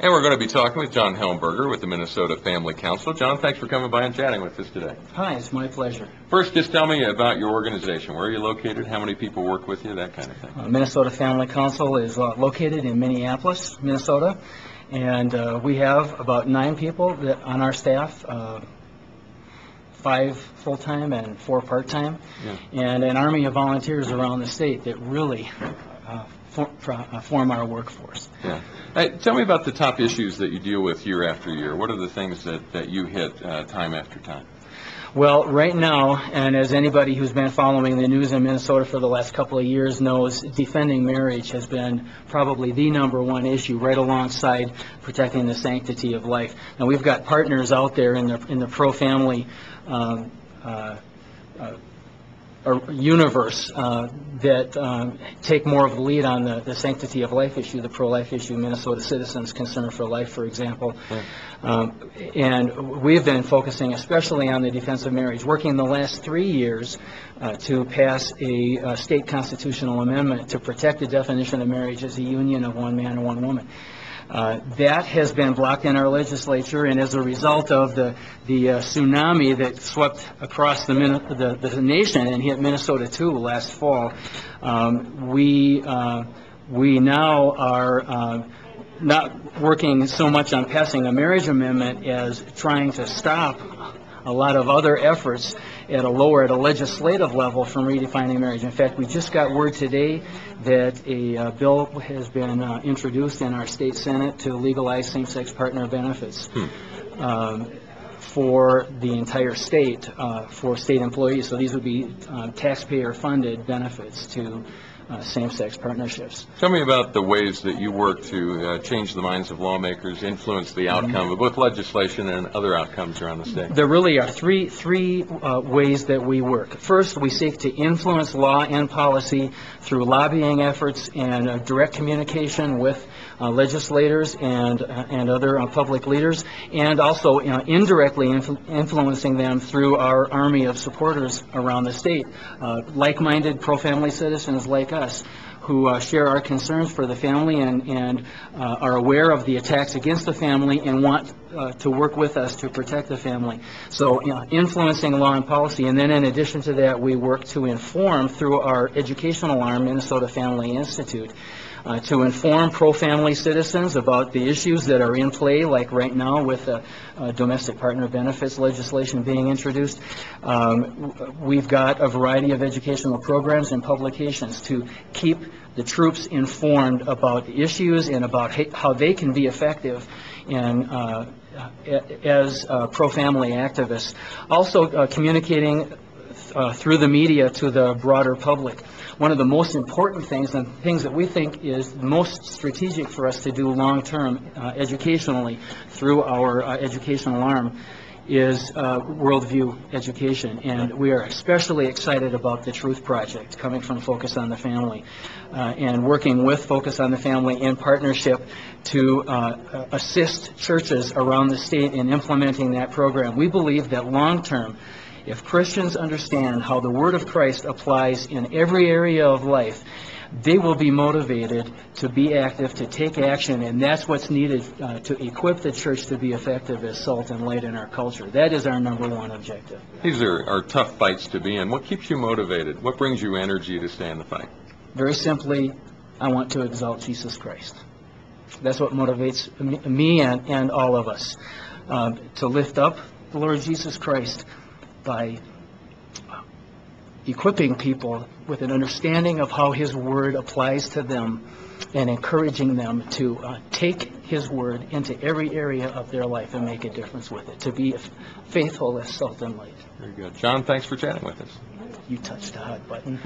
And we're going to be talking with John Helmberger with the Minnesota Family Council. John, thanks for coming by and chatting with us today. Hi, it's my pleasure. First, just tell me about your organization. Where are you located? How many people work with you? That kind of thing. Minnesota Family Council is located in Minneapolis, Minnesota, and we have about 9 people on our staff, 5 full-time and 4 part-time, and an army of volunteers around the state that really form our workforce. Yeah. Hey, tell me about the top issues that you deal with year after year. What are the things that you hit time after time? Well, right now, and as anybody who's been following the news in Minnesota for the last couple of years knows, defending marriage has been probably the /1 issue, right alongside protecting the sanctity of life. Now, we've got partners out there in the pro-family universe that take more of the lead on the sanctity of life issue, the pro-life issue, Minnesota Citizens Concern for Life, for example. And we've been focusing especially on the defense of marriage, working the last 3 years to pass a state constitutional amendment to protect the definition of marriage as a union of one man and one woman. That has been blocked in our legislature, and as a result of the tsunami that swept across the nation and hit Minnesota too last fall, we now are not working so much on passing a marriage amendment as trying to stop a lot of other efforts at a legislative level from redefining marriage. In fact, we just got word today that a bill has been introduced in our state Senate to legalize same-sex partner benefits for the entire state, for state employees. So these would be taxpayer-funded benefits to same-sex partnerships. Tell me about the ways that you work to change the minds of lawmakers, influence the outcome of both legislation and other outcomes around the state. There really are three ways that we work. First, we seek to influence law and policy through lobbying efforts and direct communication with legislators and other public leaders, and also indirectly influencing them through our army of supporters around the state, like-minded pro-family citizens like us, who share our concerns for the family and are aware of the attacks against the family and want to work with us to protect the family. So influencing law and policy, and then in addition to that, we work to inform through our educational arm, Minnesota Family Institute, to inform pro-family citizens about the issues that are in play, like right now with domestic partner benefits legislation being introduced. We've got a variety of educational programs and publications to keep the troops informed about the issues and about how they can be effective in as pro-family activists. Also communicating through the media to the broader public. One of the most important things, and things that we think is most strategic for us to do long-term educationally through our educational arm, is worldview education. And we are especially excited about the Truth Project coming from Focus on the Family and working with Focus on the Family in partnership to assist churches around the state in implementing that program. We believe that long-term, if Christians understand how the Word of Christ applies in every area of life, they will be motivated to be active, to take action, and that's what's needed to equip the church to be effective as salt and light in our culture. That is our #1 objective. These are tough fights to be in. What keeps you motivated? What brings you energy to stay in the fight? Very simply, I want to exalt Jesus Christ. That's what motivates me and all of us, to lift up the Lord Jesus Christ by equipping people with an understanding of how His Word applies to them and encouraging them to take His Word into every area of their life and make a difference with it, to be faithful as salt and light. Very good. John, thanks for chatting with us. You touched the hot button.